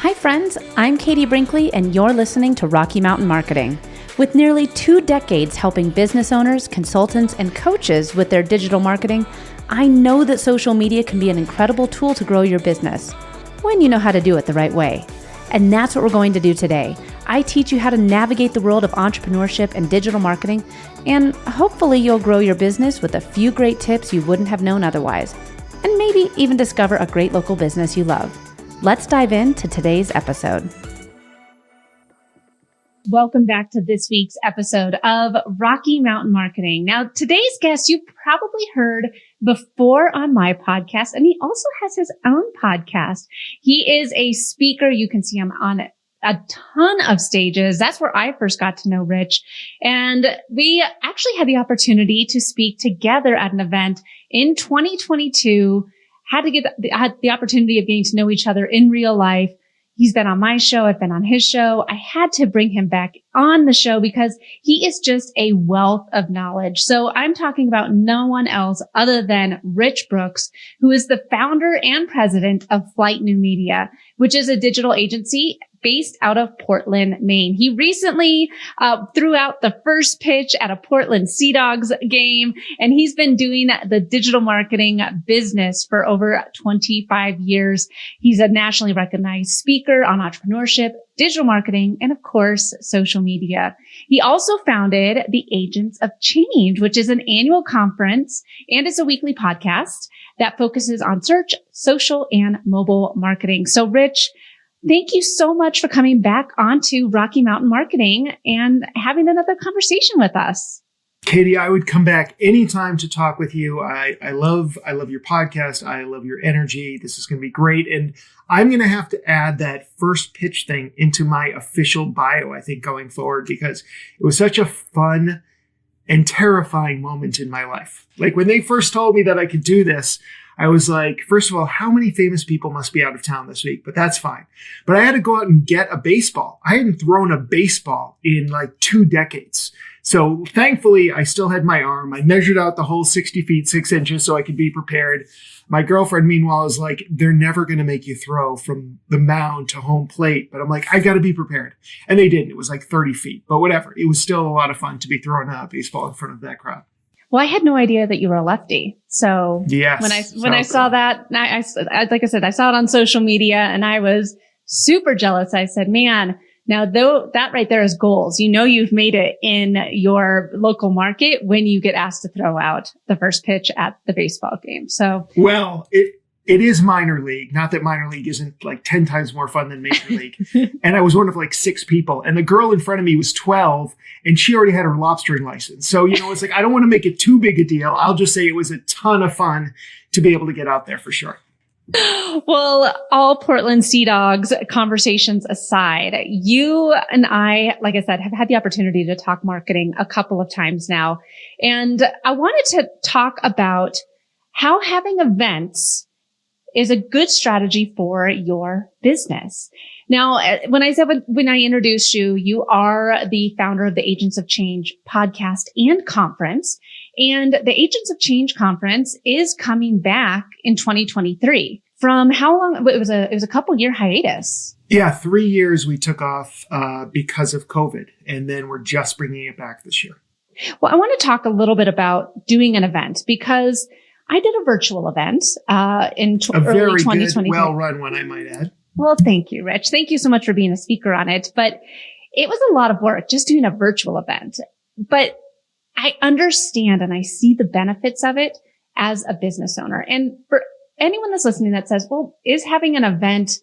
Hi friends, I'm Katie Brinkley and you're listening to Rocky Mountain Marketing. With nearly 2 decades helping business owners, consultants, and coaches with their digital marketing, I know that social media can be an incredible tool to grow your business when you know how to do it the right way. And that's what we're going to do today. I teach you how to navigate the world of entrepreneurship and digital marketing, and hopefully you'll grow your business with a few great tips you wouldn't have known otherwise, and maybe even discover a great local business you love. Let's dive into today's episode. Welcome back to this week's episode of Rocky Mountain Marketing. Now, today's guest you've probably heard before on my podcast, and he also has his own podcast. He is a speaker. You can see him on a ton of stages. That's where I first got to know Rich. And we actually had the opportunity to speak together at an event in 2022. Had the opportunity of getting to know each other in real life. He's been on my show. I've been on his show. I had to bring him back on the show because he is just a wealth of knowledge. So I'm talking about no one else other than Rich Brooks, who is the founder and president of Flight New Media, which is a digital agency based out of Portland, Maine. He recently threw out the first pitch at a Portland Sea Dogs game, and he's been doing the digital marketing business for over 25 years. He's a nationally recognized speaker on entrepreneurship, digital marketing, and of course, social media. He also founded the Agents of Change, which is an annual conference and is a weekly podcast that focuses on search, social, and mobile marketing. So Rich, thank you so much for coming back onto Rocky Mountain Marketing and having another conversation with us. Katie, I would come back anytime to talk with you. I love your podcast. I love your energy. This is going to be great. And I'm going to have to add that first pitch thing into my official bio, I think, going forward, because it was such a fun and terrifying moment in my life. Like when they first told me that I could do this, I was like, first of all, how many famous people must be out of town this week? But that's fine. But I had to go out and get a baseball. I hadn't thrown a baseball in like 2 decades. So thankfully, I still had my arm. I measured out the whole 60 feet, 6 inches so I could be prepared. My girlfriend, meanwhile, is like, they're never going to make you throw from the mound to home plate. But I'm like, I got to be prepared. And they didn't. It was like 30 feet. But whatever. It was still a lot of fun to be throwing a baseball in front of that crowd. Well, I had no idea that you were a lefty. So yes, when I saw that, I like I said, I saw it on social media and I was super jealous. I said, man, now though that right there is goals. You know, you've made it in your local market when you get asked to throw out the first pitch at the baseball game. So, well, it is minor league. Not that minor league isn't like 10 times more fun than major league. And I was one of like 6 people. And the girl in front of me was 12 and she already had her lobstering license. So, you know, it's like, I don't want to make it too big a deal. I'll just say it was a ton of fun to be able to get out there for sure. Well, all Portland Sea Dogs conversations aside, you and I, like I said, have had the opportunity to talk marketing a couple of times now. And I wanted to talk about how having events is a good strategy for your business. Now, when I introduced you, you are the founder of the Agents of Change podcast and conference. And the Agents of Change conference is coming back in 2023. From how long? It was a couple year hiatus. Yeah, 3 years we took off because of COVID. And then we're just bringing it back this year. Well, I want to talk a little bit about doing an event because I did a virtual event in early 2023. A very good, well-run one, I might add. Well, thank you, Rich. Thank you so much for being a speaker on it. But it was a lot of work just doing a virtual event. But I understand and I see the benefits of it as a business owner. And for anyone that's listening that says, well, is having an event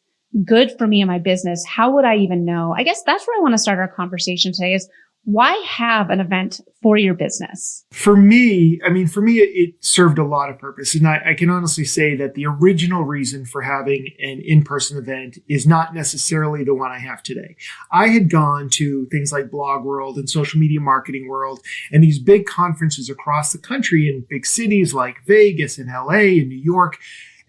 good for me and my business? How would I even know? I guess that's where I want to start our conversation today is why have an event for your business? For me, it served a lot of purpose. And I can honestly say that the original reason for having an in-person event is not necessarily the one I have today. I had gone to things like Blog World and Social Media Marketing World and these big conferences across the country in big cities like Vegas and LA and New York.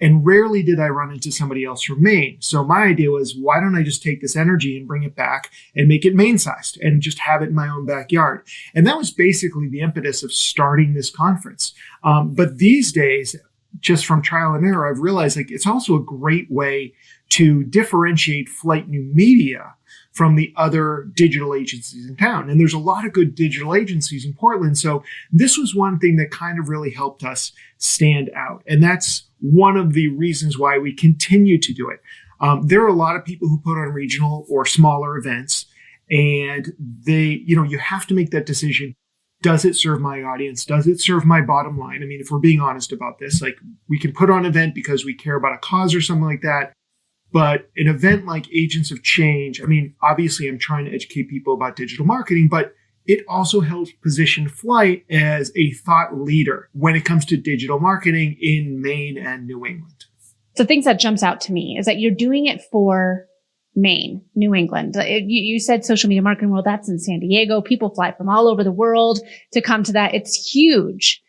And rarely did I run into somebody else from Maine. So my idea was, why don't I just take this energy and bring it back and make it Maine-sized and just have it in my own backyard? And that was basically the impetus of starting this conference. But these days, just from trial and error, I've realized like it's also a great way to differentiate Flight New Media from the other digital agencies in town. And there's a lot of good digital agencies in Portland. So this was one thing that kind of really helped us stand out. And that's one of the reasons why we continue to do it. There are a lot of people who put on regional or smaller events, and you have to make that decision. Does it serve my audience? Does it serve my bottom line? I mean, if we're being honest about this, like we can put on an event because we care about a cause or something like that. But an event like Agents of Change, I mean, obviously I'm trying to educate people about digital marketing, but it also helps position Flight as a thought leader when it comes to digital marketing in Maine and New England. So things that jumps out to me is that you're doing it for Maine, New England. You said social media marketing world, that's in San Diego. People fly from all over the world to come to that. It's huge.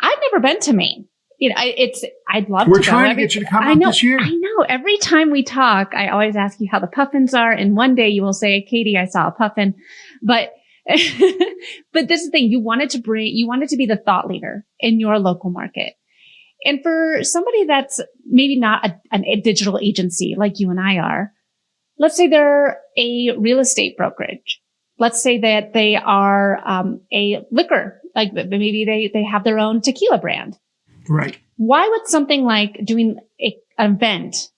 I've never been to Maine. I'd love to go. We're trying to get you to come out this year. I know. Every time we talk, I always ask you how the puffins are. And one day you will say, Katie, I saw a puffin. But, but this is the thing. You wanted to be the thought leader in your local market. And for somebody that's maybe not a digital agency like you and I are, let's say they're a real estate brokerage. Let's say that they are a liquor, like maybe they have their own tequila brand. Right. Why would something like doing an event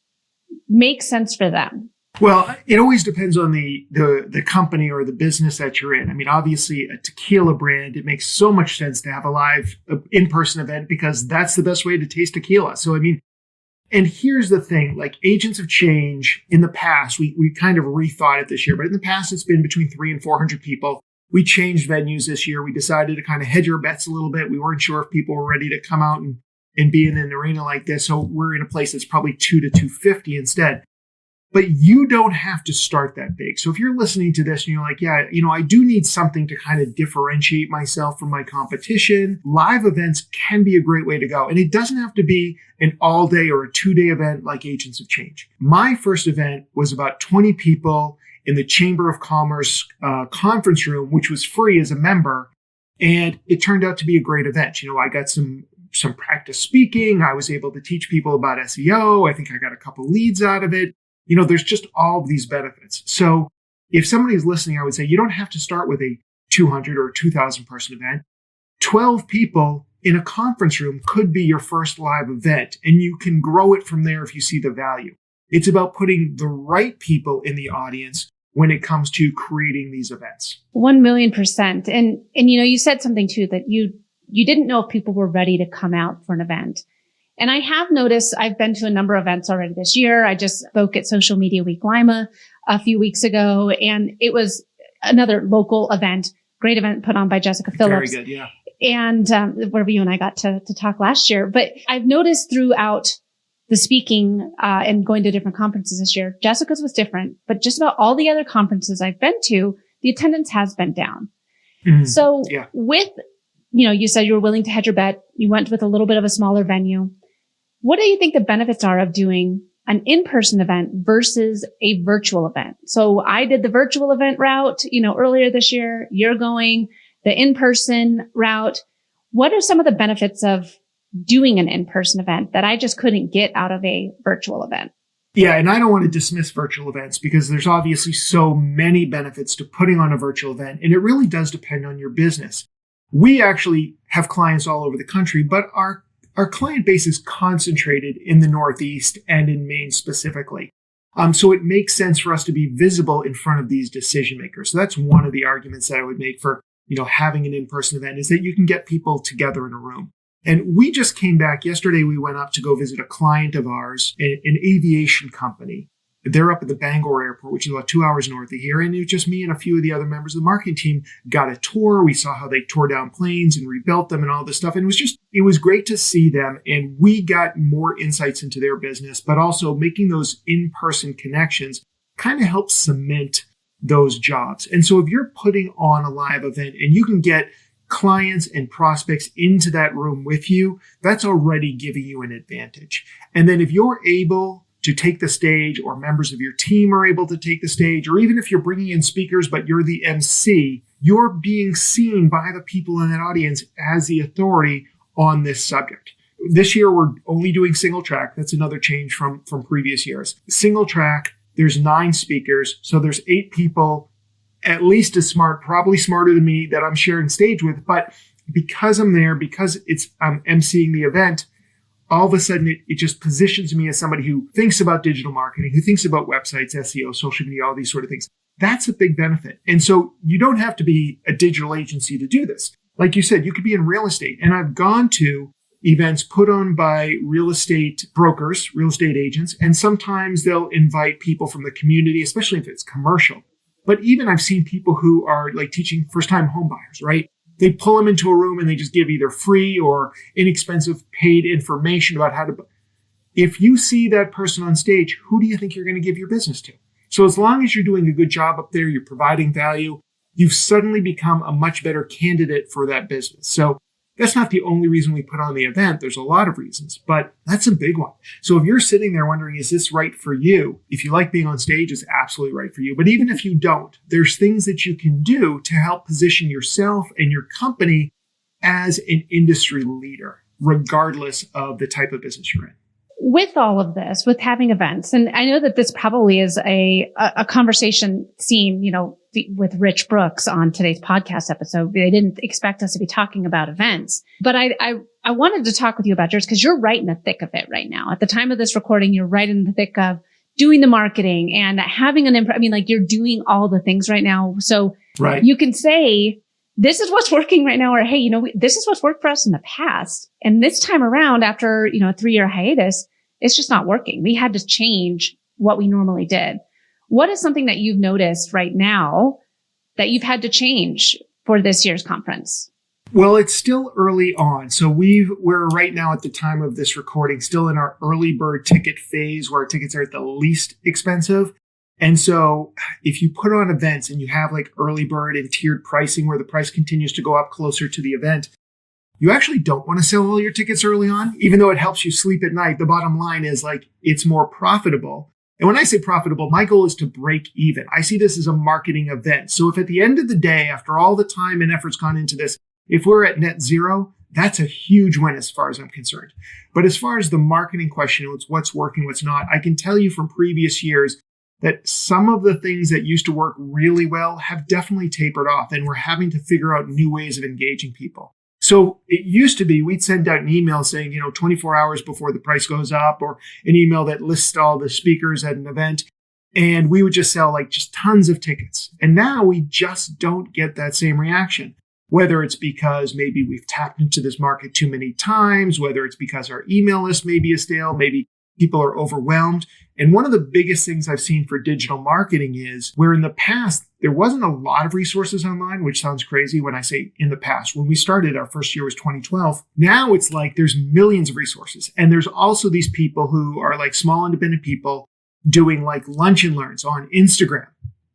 make sense for them? Well, it always depends on the company or the business that you're in. I mean, obviously a tequila brand, it makes so much sense to have a live in-person event because that's the best way to taste tequila. So, I mean, and here's the thing, like Agents of Change in the past, we kind of rethought it this year, but in the past, it's been between 300 and 400 people. We changed venues this year. We decided to kind of hedge our bets a little bit. We weren't sure if people were ready to come out and be in an arena like this. So we're in a place that's probably 200 to 250 instead. But you don't have to start that big. So if you're listening to this and you're like, yeah, I do need something to kind of differentiate myself from my competition, live events can be a great way to go. And it doesn't have to be an all-day or a 2-day event like Agents of Change. My first event was about 20 people in the Chamber of Commerce conference room, which was free as a member. And it turned out to be a great event. I got some practice speaking. I was able to teach people about SEO. I think I got a couple leads out of it. There's just all of these benefits. So if somebody's listening, I would say you don't have to start with a 200 or 2,000 person event. 12 people in a conference room could be your first live event, and you can grow it from there if you see the value. It's about putting the right people in the audience when it comes to creating these events. 1,000,000%. And you said something too, that you didn't know if people were ready to come out for an event. And I have noticed, I've been to a number of events already this year. I just spoke at Social Media Week Lima a few weeks ago, and it was another local event, great event put on by Jessica Phillips. Very good, yeah. And where you and I got to talk last year. But I've noticed throughout the speaking and going to different conferences this year, Jessica's was different, but just about all the other conferences I've been to, the attendance has been down. Mm-hmm. So yeah. With, you said you were willing to hedge your bet. You went with a little bit of a smaller venue. What do you think the benefits are of doing an in-person event versus a virtual event? So I did the virtual event route, earlier this year. You're going the in-person route. What are some of the benefits of doing an in-person event that I just couldn't get out of a virtual event? Yeah, and I don't want to dismiss virtual events because there's obviously so many benefits to putting on a virtual event, and it really does depend on your business. We actually have clients all over the country, but our client base is concentrated in the Northeast and in Maine specifically. So it makes sense for us to be visible in front of these decision makers. So that's one of the arguments that I would make for, having an in-person event is that you can get people together in a room. And we just came back yesterday. We went up to go visit a client of ours, an aviation company. They're up at the Bangor airport, which is about 2 hours north of here. And it was just me and a few of the other members of the marketing team got a tour. We saw how they tore down planes and rebuilt them and all this stuff. And it was great to see them. And we got more insights into their business, but also making those in-person connections kind of helps cement those jobs. And so if you're putting on a live event and you can get clients and prospects into that room with you, that's already giving you an advantage. And then if you're able to take the stage, or members of your team are able to take the stage, or even if you're bringing in speakers, but you're the MC, you're being seen by the people in that audience as the authority on this subject. This year, we're only doing single track. That's another change from previous years. Single track, there's 9 speakers. So there's 8 people, at least as smart, probably smarter than me, that I'm sharing stage with. But because I'm there, because I'm emceeing the event, all of a sudden it just positions me as somebody who thinks about digital marketing, who thinks about websites, SEO, social media, all these sort of things. That's a big benefit. And so you don't have to be a digital agency to do this. Like you said, you could be in real estate. And I've gone to events put on by real estate brokers, real estate agents, and sometimes they'll invite people from the community, especially if it's commercial. But even I've seen people who are like teaching first-time home buyers, right? They pull them into a room and they just give either free or inexpensive paid information about how to. If you see that person on stage, who do you think you're going to give your business to? So as long as you're doing a good job up there, you're providing value, you've suddenly become a much better candidate for that business. So that's not the only reason we put on the event. There's a lot of reasons, but that's a big one. So if you're sitting there wondering, is this right for you? If you like being on stage, it's absolutely right for you. But even if you don't, there's things that you can do to help position yourself and your company as an industry leader, regardless of the type of business you're in. With all of this, with having events, and I know that this probably is a conversation seen, with Rich Brooks on today's podcast episode. They didn't expect us to be talking about events, but I wanted to talk with you about yours because you're right in the thick of it right now. At the time of this recording, you're right in the thick of doing the marketing and having you're doing all the things right now. So right. You can say, this is what's working right now, or, hey, this is what's worked for us in the past. And this time around, after, a 3-year hiatus, it's just not working. We had to change what we normally did. What is something that you've noticed right now that you've had to change for this year's conference? Well, it's still early on. So we're right now at the time of this recording, still in our early bird ticket phase where our tickets are at the least expensive. And so if you put on events and you have like early bird and tiered pricing where the price continues to go up closer to the event, you actually don't want to sell all your tickets early on, even though it helps you sleep at night. The bottom line is it's more profitable. And when I say profitable, my goal is to break even. I see this as a marketing event. So if at the end of the day, after all the time and effort's gone into this, if we're at net zero, that's a huge win as far as I'm concerned. But as far as the marketing question, it's what's working, what's not, I can tell you from previous years that some of the things that used to work really well have definitely tapered off, and we're having to figure out new ways of engaging people. So it used to be we'd send out an email saying, 24 hours before the price goes up, or an email that lists all the speakers at an event. And we would just sell just tons of tickets. And now we just don't get that same reaction, whether it's because maybe we've tapped into this market too many times, whether it's because our email list maybe is stale, maybe people are overwhelmed. And one of the biggest things I've seen for digital marketing is where in the past, there wasn't a lot of resources online, which sounds crazy when I say in the past. When we started, our first year was 2012. Now it's there's millions of resources. And there's also these people who are small independent people doing lunch and learns on Instagram.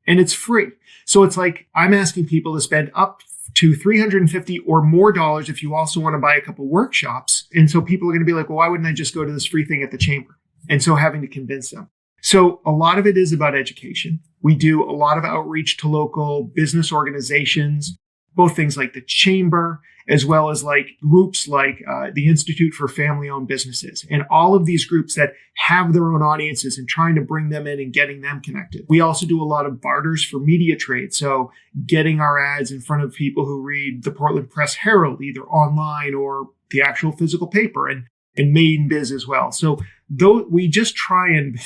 And it's free. So it's I'm asking people to spend up to $350 or more if you also want to buy a couple workshops. And so people are going to be well, why wouldn't I just go to this free thing at the chamber? And so having to convince them. So a lot of it is about education. We do a lot of outreach to local business organizations, both things like the chamber, as well as groups like the Institute for Family-Owned Businesses, and all of these groups that have their own audiences and trying to bring them in and getting them connected. We also do a lot of barters for media trade. So getting our ads in front of people who read the Portland Press Herald, either online or the actual physical paper, and Main Biz as well. So though we just try and,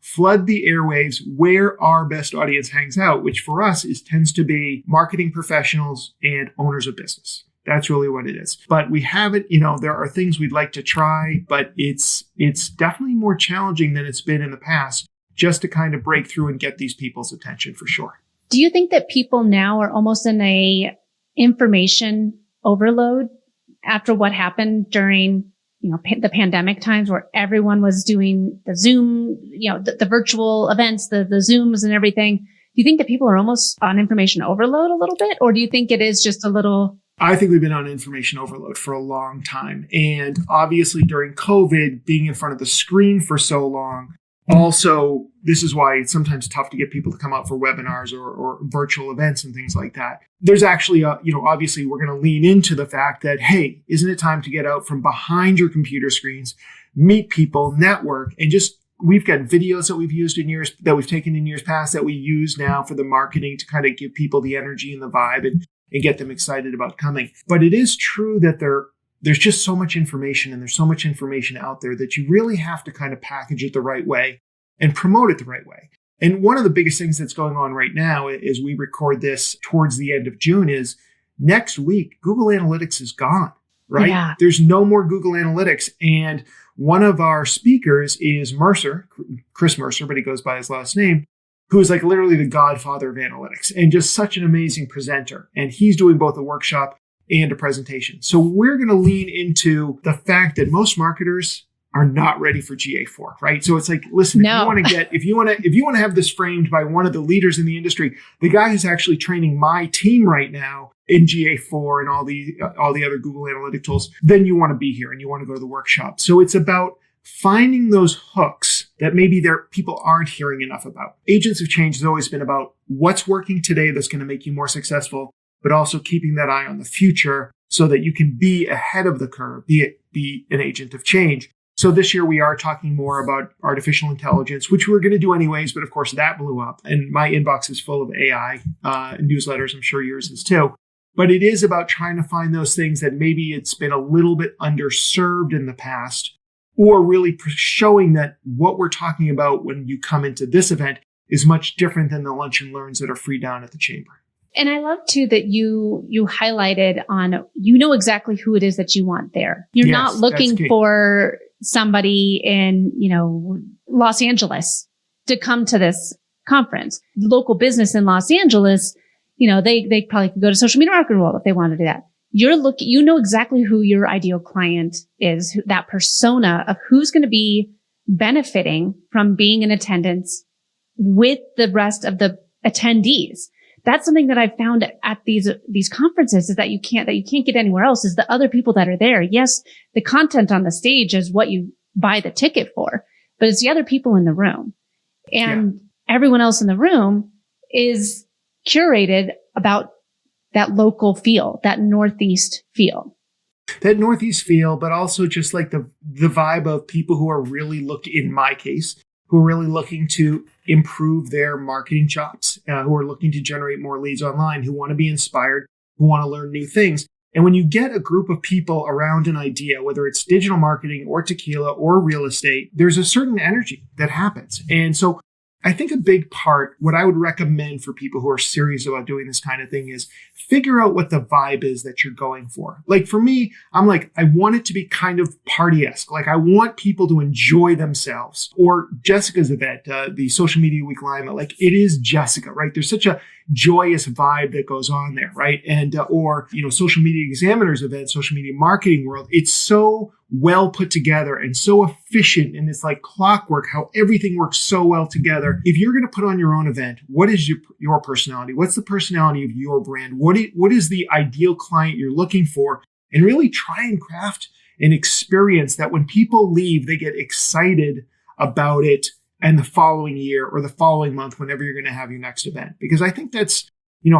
flood the airwaves where our best audience hangs out, which for us tends to be marketing professionals and owners of business. That's really what it is. But we haven't, there are things we'd like to try, but it's definitely more challenging than it's been in the past just to kind of break through and get these people's attention for sure. Do you think that people now are almost in a information overload after what happened during the pandemic times where everyone was doing the Zoom, the virtual events, the Zooms and everything? Do you think that people are almost on information overload a little bit? Or do you think it is just a little? I think we've been on information overload for a long time. And obviously during COVID, being in front of the screen for so long, Also, this is why it's sometimes tough to get people to come out for webinars or virtual events and things like that. There's actually, obviously we're going to lean into the fact that, hey, isn't it time to get out from behind your computer screens, meet people, network, and we've got videos that we've taken in years past that we use now for the marketing to kind of give people the energy and the vibe and get them excited about coming. But it is true that there's just so much information and there's so much information out there that you really have to kind of package it the right way and promote it the right way. And one of the biggest things that's going on right now as we record this towards the end of June is next week, Google Analytics is gone, right? Yeah. There's no more Google Analytics. And one of our speakers is Mercer, Chris Mercer, but he goes by his last name, who is like literally the godfather of analytics and just such an amazing presenter. And he's doing both a workshop and a presentation. So we're going to lean into the fact that most marketers are not ready for GA4, right? So it's like, listen, No. if you want to have this framed by one of the leaders in the industry, the guy who's actually training my team right now in GA4 and all the other Google Analytic tools, then you want to be here and you want to go to the workshop. So it's about finding those hooks that maybe people aren't hearing enough about. Agents of Change has always been about what's working today that's going to make you more successful, but also keeping that eye on the future so that you can be ahead of the curve, be an agent of change. So this year we are talking more about artificial intelligence, which we were going to do anyways, but of course that blew up. And my inbox is full of AI newsletters. I'm sure yours is too. But it is about trying to find those things that maybe it's been a little bit underserved in the past, or really showing that what we're talking about when you come into this event is much different than the lunch and learns that are free down at the chamber. And I love too that you highlighted on, you know exactly who it is that you want there. You're not looking for somebody in, Los Angeles to come to this conference. Local business in Los Angeles, they probably could go to Social Media Marketing World if they want to do that. You know exactly who your ideal client is, that persona of who's going to be benefiting from being in attendance with the rest of the attendees. That's something that I've found at these conferences is that you can't get anywhere else, is the other people that are there. Yes, the content on the stage is what you buy the ticket for, but it's the other people in the room. And everyone else in the room is curated about that local feel, that Northeast feel. That Northeast feel, but also just like the vibe of people who are really in my case, who are really looking to improve their marketing chops, who are looking to generate more leads online, who want to be inspired, who want to learn new things. And when you get a group of people around an idea, whether it's digital marketing or tequila or real estate, there's a certain energy that happens. And so I think a big part, what I would recommend for people who are serious about doing this kind of thing is figure out what the vibe is that you're going for. Like for me, I'm like, I want it to be kind of party-esque. Like I want people to enjoy themselves. Or Jessica's event, the Social Media Week Lima, like it is Jessica, right? There's such a joyous vibe that goes on there, right? And, Social Media Examiner's event, Social Media Marketing World, it's so well put together and so efficient, and it's like clockwork how everything works so well together. If you're going to put on your own event, what is your personality? What's the personality of your brand? What is the ideal client you're looking for? And really try and craft an experience that when people leave, they get excited about it and the following year or the following month, whenever you're going to have your next event. Because I think that's,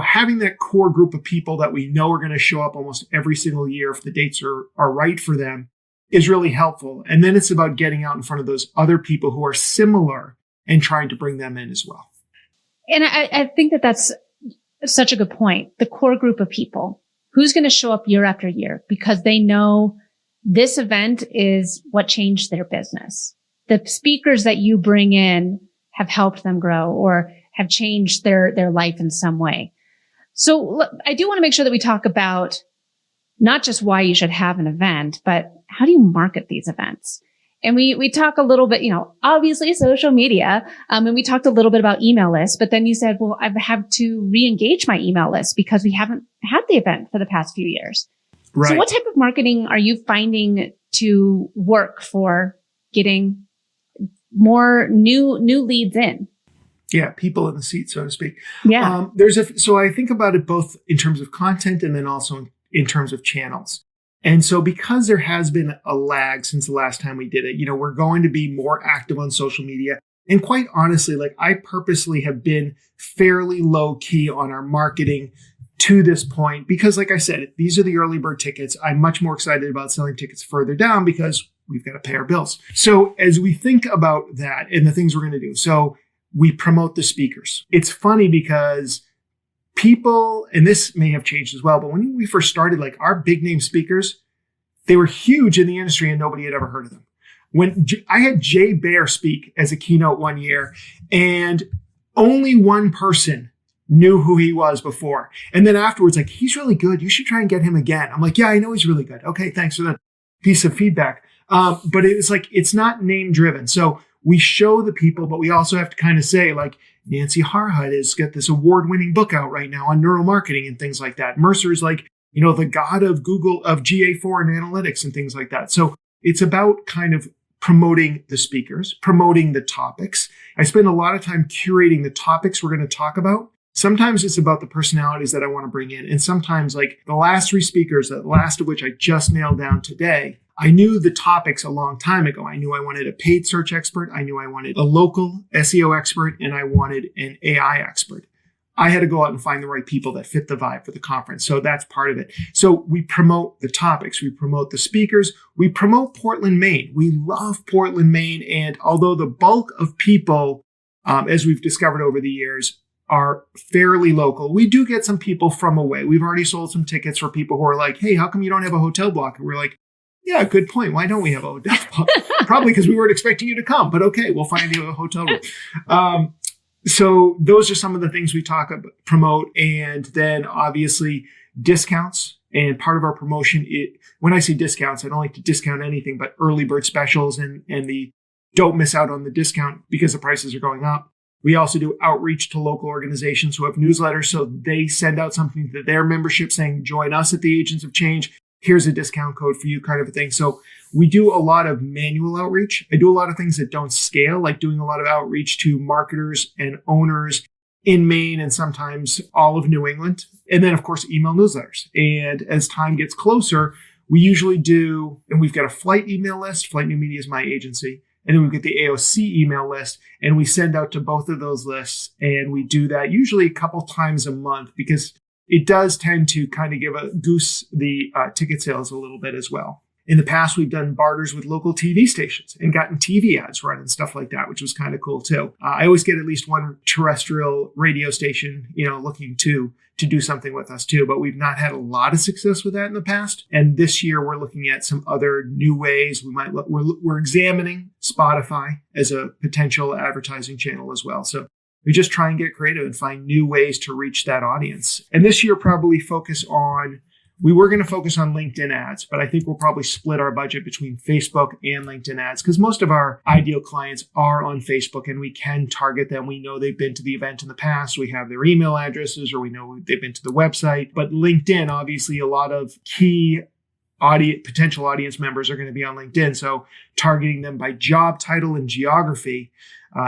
having that core group of people that we know are going to show up almost every single year if the dates are right for them is really helpful. And then it's about getting out in front of those other people who are similar and trying to bring them in as well. And I think that that's such a good point. The core group of people who's going to show up year after year because they know this event is what changed their business. The speakers that you bring in have helped them grow or have changed their life in some way. So I do want to make sure that we talk about not just why you should have an event, but how do you market these events? And we talk a little bit, obviously social media. And we talked a little bit about email lists, but then you said, well, I have to re-engage my email list because we haven't had the event for the past few years. Right. So what type of marketing are you finding to work for getting more new leads in? Yeah, people in the seat, so to speak. Yeah. So I think about it both in terms of content and then also in terms of channels. And so because there has been a lag since the last time we did it, we're going to be more active on social media. And quite honestly, like I purposely have been fairly low key on our marketing to this point because, like I said, these are the early bird tickets. I'm much more excited about selling tickets further down because we've got to pay our bills. So as we think about that and the things we're going to do, so we promote the speakers. It's funny because people, and this may have changed as well, but when we first started, like our big name speakers, they were huge in the industry and nobody had ever heard of them. When I had Jay Baer speak as a keynote one year, and only one person knew who he was before. And then afterwards, like, he's really good. You should try and get him again. I'm like, yeah, I know he's really good. Okay, thanks for that piece of feedback. But it's like, it's not name driven. So we show the people, but we also have to kind of say, like, Nancy Harhut has got this award-winning book out right now on neuromarketing and things like that. Mercer is like, the god of Google, of GA4 and analytics and things like that. So it's about kind of promoting the speakers, promoting the topics. I spend a lot of time curating the topics we're going to talk about. Sometimes it's about the personalities that I want to bring in. And sometimes, like the last three speakers, the last of which I just nailed down today, I knew the topics a long time ago. I knew I wanted a paid search expert. I knew I wanted a local SEO expert, and I wanted an AI expert. I had to go out and find the right people that fit the vibe for the conference. So that's part of it. So we promote the topics. We promote the speakers. We promote Portland, Maine. We love Portland, Maine. And although the bulk of people, as we've discovered over the years, are fairly local, we do get some people from away. We've already sold some tickets for people who are like, hey, how come you don't have a hotel block? And we're like, yeah, good point. Why don't we have a hotel block? Probably because we weren't expecting you to come, but okay, we'll find you a hotel room. So those are some of the things we talk about, promote, and then obviously discounts. And part of our promotion, when I say discounts, I don't like to discount anything, but early bird specials and the don't miss out on the discount because the prices are going up. We also do outreach to local organizations who have newsletters. So they send out something to their membership saying, join us at the Agents of Change. Here's a discount code for you, kind of a thing. So we do a lot of manual outreach. I do a lot of things that don't scale, like doing a lot of outreach to marketers and owners in Maine and sometimes all of New England. And then, of course, email newsletters. And as time gets closer, we usually do, and we've got a flight email list. Flight New Media is my agency. And then we get the AOC email list, and we send out to both of those lists. And we do that usually a couple times a month because it does tend to kind of goose the ticket sales a little bit as well. In the past, we've done barters with local TV stations and gotten TV ads run and stuff like that, which was kind of cool too. I always get at least one terrestrial radio station, looking to do something with us too, but we've not had a lot of success with that in the past. And this year we're looking at some other new ways. We're examining Spotify as a potential advertising channel as well. So we just try and get creative and find new ways to reach that audience. And this year probably we were going to focus on LinkedIn ads, but I think we'll probably split our budget between Facebook and LinkedIn ads because most of our ideal clients are on Facebook and we can target them. We know they've been to the event in the past. We have their email addresses or we know they've been to the website. But LinkedIn, obviously, a lot of key potential audience members are going to be on LinkedIn. So targeting them by job title and geography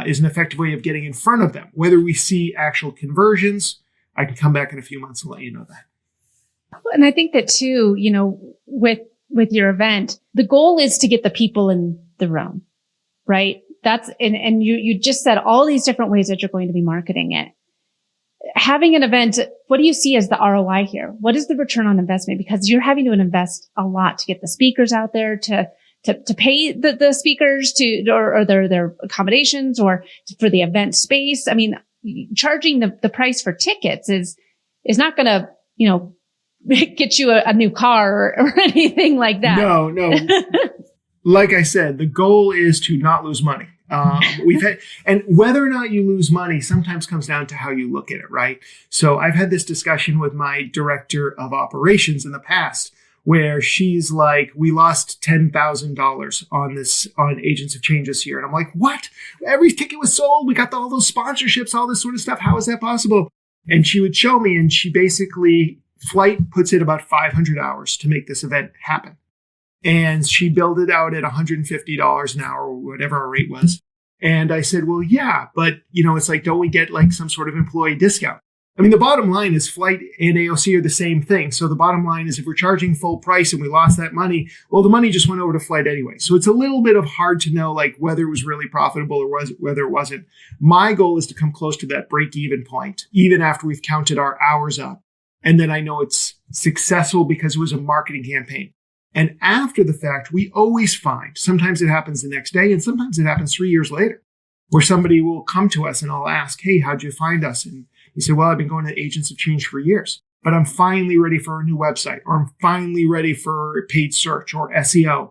is an effective way of getting in front of them. Whether we see actual conversions, I can come back in a few months and let you know that. And I think that too, with your event, the goal is to get the people in the room, right? And you just said all these different ways that you're going to be marketing it. Having an event, what do you see as the ROI here? What is the return on investment? Because you're having to invest a lot to get the speakers out there, to pay the speakers or their accommodations or for the event space. I mean, charging the price for tickets is not going to, get you a new car or anything like that. No. Like I said, the goal is to not lose money. And whether or not you lose money sometimes comes down to how you look at it, right? So I've had this discussion with my director of operations in the past where she's like, we lost $10,000 on Agents of Change this year. And I'm like, what? Every ticket was sold. We got all those sponsorships, all this sort of stuff. How is that possible? And she would show me, and she basically, Flight puts in about 500 hours to make this event happen. And she billed it out at $150 an hour or whatever our rate was. And I said, well, yeah, but it's like, don't we get like some sort of employee discount? I mean, the bottom line is flight and AOC are the same thing. So the bottom line is if we're charging full price and we lost that money, well, the money just went over to flight anyway. So it's a little bit of hard to know like whether it was really profitable or whether it wasn't. My goal is to come close to that break-even point, even after we've counted our hours up. And then I know it's successful because it was a marketing campaign. And after the fact, we always find, sometimes it happens the next day and sometimes it happens 3 years later, where somebody will come to us and I'll ask, hey, how'd you find us? And he said, well, I've been going to Agents of Change for years, but I'm finally ready for a new website, or I'm finally ready for paid search or SEO.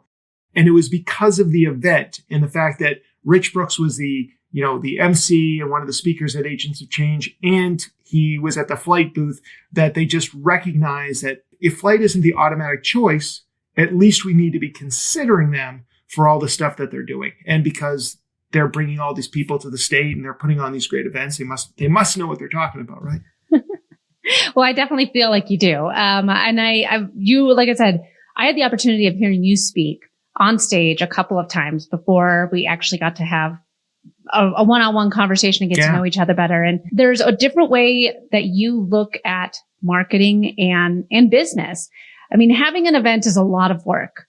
And it was because of the event and the fact that Rich Brooks was the MC and one of the speakers at Agents of Change, and he was at the flight booth, that they just recognized that if flight isn't the automatic choice, at least we need to be considering them for all the stuff that they're doing. And because they're bringing all these people to the state and they're putting on these great events, they must know what they're talking about, right? Well, I definitely feel like you do. And you, like I said, I had the opportunity of hearing you speak on stage a couple of times before we actually got to have a one-on-one conversation and get to know each other better. And there's a different way that you look at marketing and business. I mean, having an event is a lot of work,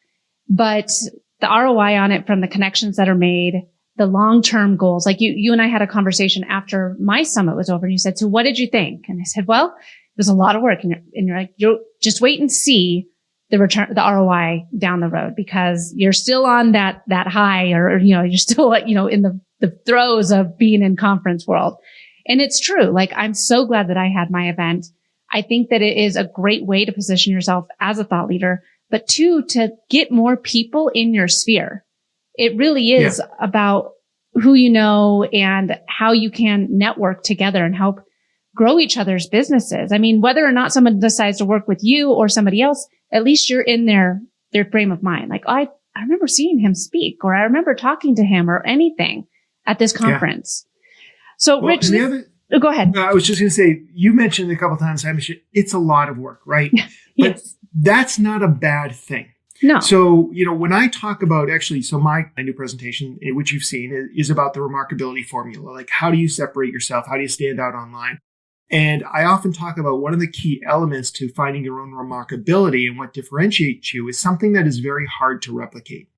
but the ROI on it from the connections that are made, the long-term goals, like you and I had a conversation after my summit was over and you said, so what did you think? And I said, well, it was a lot of work. And you're like, just wait and see the return, the ROI down the road, because you're still on that high, or, you're still, in the throes of being in conference world. And it's true. Like, I'm so glad that I had my event. I think that it is a great way to position yourself as a thought leader, but two, to get more people in your sphere. It really is about who you know and how you can network together and help grow each other's businesses. I mean, whether or not someone decides to work with you or somebody else, at least you're in their frame of mind. Like, I remember seeing him speak, or I remember talking to him, or anything at this conference. So, well, Rich, go ahead. I was just going to say, you mentioned a couple of times, it's a lot of work, right? But that's not a bad thing. No. So, when I talk about my new presentation, which you've seen, is about the remarkability formula. Like, how do you separate yourself? How do you stand out online? And I often talk about one of the key elements to finding your own remarkability and what differentiates you is something that is very hard to replicate.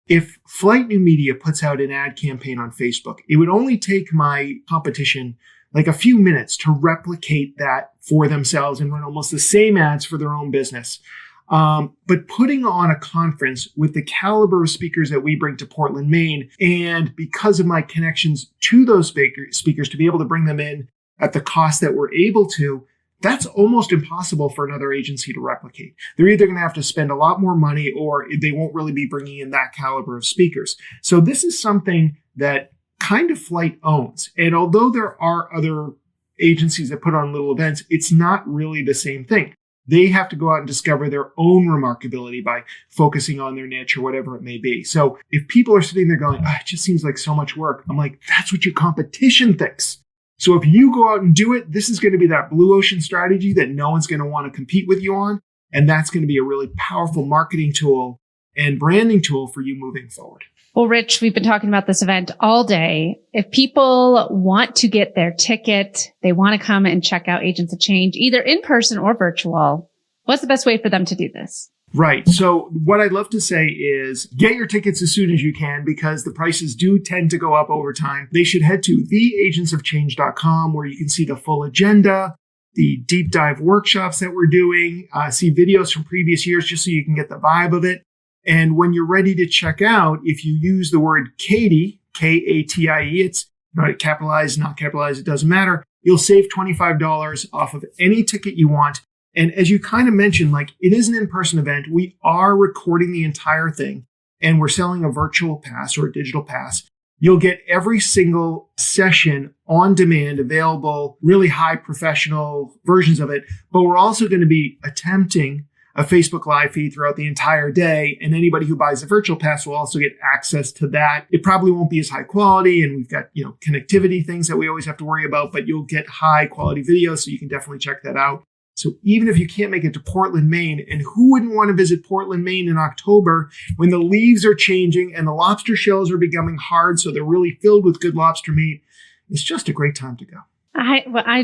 If Flight New Media puts out an ad campaign on Facebook, it would only take my competition like a few minutes to replicate that for themselves and run almost the same ads for their own business. But putting on a conference with the caliber of speakers that we bring to Portland, Maine, and because of my connections to those speakers to be able to bring them in at the cost that we're able to, that's almost impossible for another agency to replicate. They're either going to have to spend a lot more money, or they won't really be bringing in that caliber of speakers. So this is something that kind of Flight owns. And although there are other agencies that put on little events, it's not really the same thing. They have to go out and discover their own remarkability by focusing on their niche or whatever it may be. So if people are sitting there going, it just seems like so much work, I'm like, that's what your competition thinks. So if you go out and do it, this is going to be that blue ocean strategy that no one's going to want to compete with you on. And that's going to be a really powerful marketing tool and branding tool for you moving forward. Well, Rich, we've been talking about this event all day. If people want to get their ticket, they want to come and check out Agents of Change, either in person or virtual, what's the best way for them to do this? Right. So what I'd love to say is get your tickets as soon as you can, because the prices do tend to go up over time. They should head to theagentsofchange.com, where you can see the full agenda, the deep dive workshops that we're doing, see videos from previous years just so you can get the vibe of it. And when you're ready to check out, if you use the word Katie, Katie, it's not capitalized, not capitalized, it doesn't matter. You'll save $25 off of any ticket you want. And as you kind of mentioned, like, it is an in-person event. We are recording the entire thing, and we're selling a virtual pass or a digital pass. You'll get every single session on demand, available, really high professional versions of it. But we're also going to be attempting a Facebook Live feed throughout the entire day. And anybody who buys a virtual pass will also get access to that. It probably won't be as high quality, and we've got, connectivity things that we always have to worry about, but you'll get high quality videos. So you can definitely check that out. So even if you can't make it to Portland, Maine, and who wouldn't want to visit Portland, Maine in October when the leaves are changing and the lobster shells are becoming hard, so they're really filled with good lobster meat, it's just a great time to go.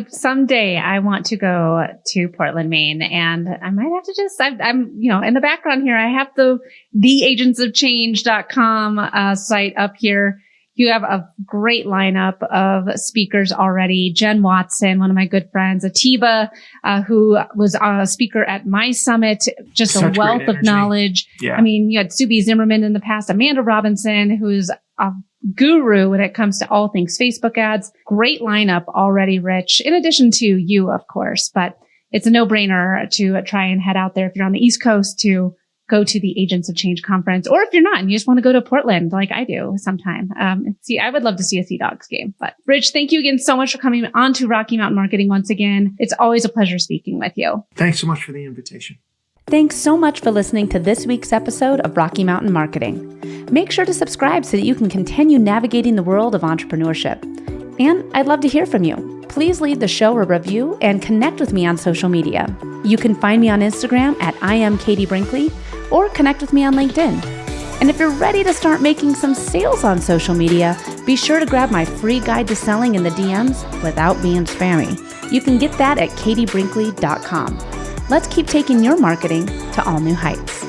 Someday I want to go to Portland, Maine, and I might have to I'm in the background here. I have the agentsofchange.com site up here. You have a great lineup of speakers already. Jen Watson, one of my good friends, Atiba, who was a speaker at my summit, just Such a wealth of knowledge. Yeah. I mean, you had Subi Zimmerman in the past, Amanda Robinson, who's a guru when it comes to all things Facebook ads. Great lineup already, Rich, in addition to you, of course, but it's a no-brainer to try and head out there if you're on the East Coast to go to the Agents of Change conference, or if you're not and you just want to go to Portland like I do sometime. I would love to see a Sea Dogs game. But Rich, thank you again so much for coming on to Rocky Mountain Marketing once again. It's always a pleasure speaking with you. Thanks so much for the invitation. Thanks so much for listening to this week's episode of Rocky Mountain Marketing. Make sure to subscribe so that you can continue navigating the world of entrepreneurship. And I'd love to hear from you. Please leave the show a review and connect with me on social media. You can find me on Instagram at @IamKatieBrinkley or connect with me on LinkedIn. And if you're ready to start making some sales on social media, be sure to grab my free guide to selling in the DMs without being spammy. You can get that at katiebrinkley.com. Let's keep taking your marketing to all new heights.